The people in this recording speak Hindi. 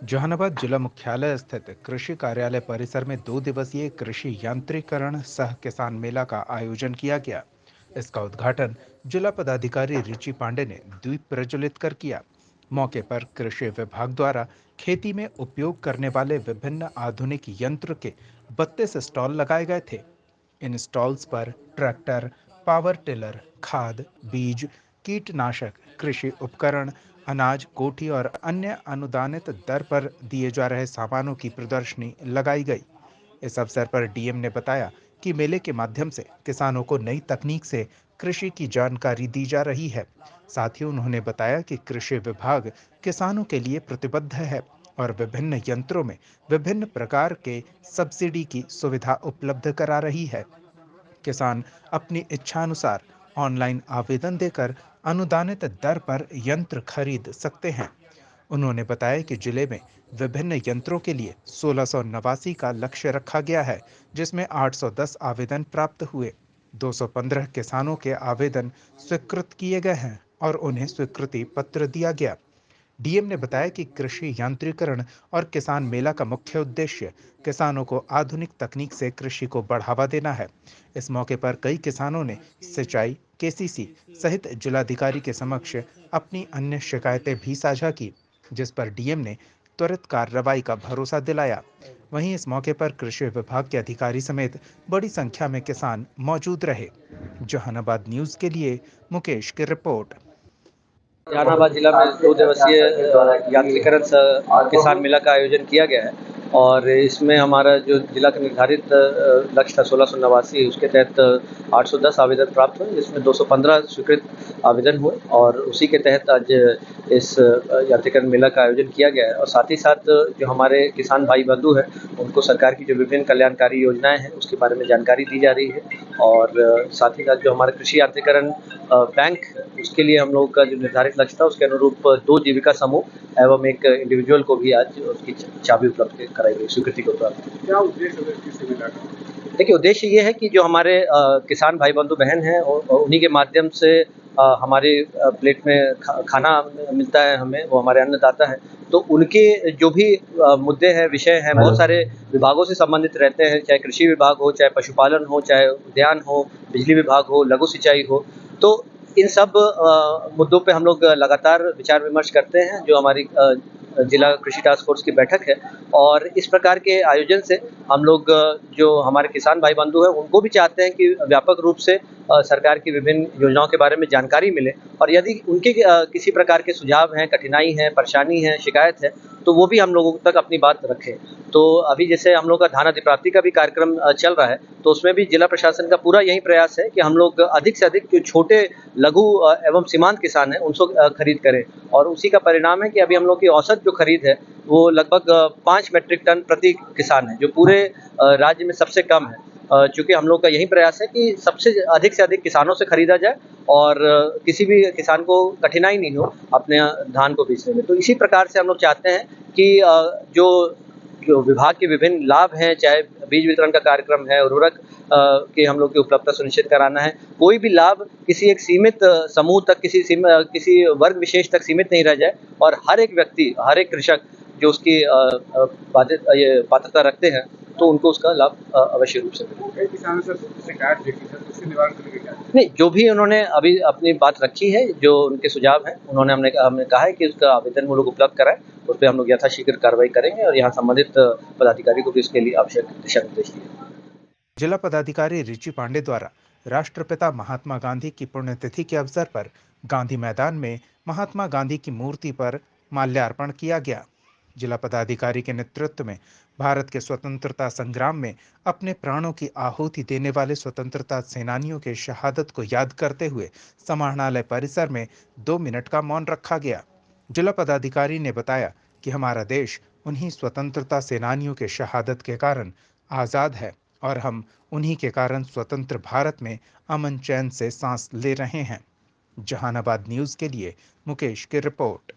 जहानाबाद जिला मुख्यालय स्थित कृषि कार्यालय परिसर में 2 दिवसीय कृषि यांत्रिकरण सह किसान मेला का आयोजन किया गया। इसका उद्घाटन जिला पदाधिकारी रिची पांडे ने दीप प्रज्वलित कर किया। मौके पर कृषि विभाग द्वारा खेती में उपयोग करने वाले विभिन्न आधुनिक यंत्र के 32 स्टॉल लगाए गए थे। इन स्टॉल्स पर ट्रैक्टर, पावर टिलर, खाद, बीज, कीटनाशक, कृषि उपकरण, अनाज, कोठी और अन्य अनुदानित दर पर दिए जा रहे सामानों की प्रदर्शनी लगाई गई। इस अवसर पर डीएम ने बताया कि मेले के माध्यम से किसानों को नई तकनीक से कृषि की जानकारी दी जा रही है। साथ ही उन्होंने बताया कि कृषि विभाग किसानों के लिए प्रतिबद्ध है और विभिन्न यंत्रों में विभिन्न प्रकार के सब्सिडी की सुविधा उपलब्ध करा रही है। किसान अपनी इच्छानुसार ऑनलाइन आवेदन देकर अनुदानित दर पर यंत्र खरीद सकते हैं। उन्होंने बताया कि जिले में विभिन्न यंत्रों के लिए 1689 का लक्ष्य रखा गया है, जिसमें 810 आवेदन प्राप्त हुए। 215 किसानों के आवेदन स्वीकृत किए गए हैं और उन्हें स्वीकृति पत्र दिया गया। डीएम ने बताया कि कृषि यांत्रिकरण और किसान मेला का मुख्य उद्देश्य किसानों को आधुनिक तकनीक से कृषि को बढ़ावा देना है। इस मौके पर कई किसानों ने सिंचाई, केसीसी सहित जिलाधिकारी के समक्ष अपनी अन्य शिकायतें भी साझा की, जिस पर डीएम ने त्वरित कार्रवाई का भरोसा दिलाया। वहीं इस मौके पर कृषि विभाग के अधिकारी समेत बड़ी संख्या में किसान मौजूद रहे। जहानाबाद न्यूज के लिए मुकेश की रिपोर्ट। जहानाबाद जिला में 2 दिवसीय यांत्रिकरण सह किसान मेला का आयोजन किया गया है और इसमें हमारा जो जिला का निर्धारित लक्ष्य था 1689, उसके तहत 810 आवेदन प्राप्त हुए, जिसमें 215 स्वीकृत आवेदन हुए और उसी के तहत आज इस यांत्रिकरण मेला का आयोजन किया गया है। और साथ ही साथ जो हमारे किसान भाई बंधु हैं, उनको सरकार की जो विभिन्न कल्याणकारी योजनाएं हैं उसके बारे में जानकारी दी जा रही है। और साथ ही साथ जो हमारा कृषि यांत्रिकरण बैंक, उसके लिए हम लोगों का जो निर्धारित लक्ष्य था उसके अनुरूप 2 जीविका समूह एवं एक इंडिविजुअल को भी आज उसकी चाबी उपलब्ध कराई गई, स्वीकृति को प्राप्त। क्या उद्देश्य है इस सुविधा का? देखिए, उद्देश्य ये है कि जो हमारे किसान भाई बंधु बहन हैं और उन्हीं के माध्यम से हमारे प्लेट में खाना मिलता है हमें, वो हमारे अन्नदाता हैं। तो उनके जो भी मुद्दे हैं, विषय हैं, बहुत सारे विभागों से संबंधित रहते हैं, चाहे कृषि विभाग हो, चाहे पशुपालन हो, चाहे उद्यान हो, बिजली विभाग हो, लघु सिंचाई हो। तो इन सब मुद्दों पे हम लोग लगातार विचार विमर्श करते हैं। जो हमारी जिला कृषि टास्क फोर्स की बैठक है और इस प्रकार के आयोजन से हम लोग जो हमारे किसान भाई बंधु हैं उनको भी चाहते हैं कि व्यापक रूप से सरकार की विभिन्न योजनाओं के बारे में जानकारी मिले और यदि उनके किसी प्रकार के सुझाव हैं, कठिनाई है, परेशानी है, शिकायत है, तो वो भी हम लोगों तक अपनी बात रखें। तो अभी जैसे हम लोग का धान अधिप्राप्ति का भी कार्यक्रम चल रहा है, तो उसमें भी जिला प्रशासन का पूरा यही प्रयास है कि हम लोग अधिक से अधिक जो छोटे लघु एवं सीमांत किसान हैं उनको खरीद करें और उसी का परिणाम है कि अभी हम लोग की औसत जो खरीद है वो लगभग 5 मीट्रिक टन प्रति किसान है, जो पूरे राज्य में सबसे कम है। चूँकि हम लोग का यही प्रयास है कि सबसे अधिक से अधिक किसानों से खरीदा जाए और किसी भी किसान को कठिनाई नहीं हो अपने धान को बेचने में। तो इसी प्रकार से हम लोग चाहते हैं कि जो विभाग के विभिन्न लाभ हैं, चाहे बीज वितरण का कार्यक्रम है, उर्वरक की हम लोग की उपलब्धता सुनिश्चित कराना है, कोई भी लाभ किसी एक सीमित समूह तक, किसी वर्ग विशेष तक सीमित नहीं रह जाए और हर एक व्यक्ति, हर एक कृषक जो उसकी पात्रता रखते हैं, तो उनको उसका लाभ अवश्य रूप से मिले। कई किसानों से शिकायत देखी सर, उसके निवारण के लिए क्या? नहीं, जो भी उन्होंने अभी अपनी बात रखी है, जो उनके सुझाव हैं, उन्होंने हमने कहा है कि उसका आवेदन वो लोग उपलब्ध कराएँ, उस पे हम लोग यथाशीघ्र कार्रवाई करेंगे और यहाँ संबंधित पदाधिकारी को भी इसके लिए आवश्यक दिशा निर्देश दिए। जिला पदाधिकारी रिची पांडे द्वारा राष्ट्रपिता महात्मा गांधी की पुण्यतिथि के अवसर पर गांधी मैदान में महात्मा गांधी की मूर्ति पर माल्यार्पण किया गया। जिला पदाधिकारी के नेतृत्व में भारत के स्वतंत्रता संग्राम में अपने प्राणों की आहुति देने वाले स्वतंत्रता सेनानियों के शहादत को याद करते हुए समाहरणालय परिसर में 2 मिनट का मौन रखा गया। जिला पदाधिकारी ने बताया कि हमारा देश उन्हीं स्वतंत्रता सेनानियों के शहादत के कारण आजाद है और हम उन्हीं के कारण स्वतंत्र भारत में अमन चैन से सांस ले रहे हैं। जहानाबाद न्यूज के लिए मुकेश की रिपोर्ट।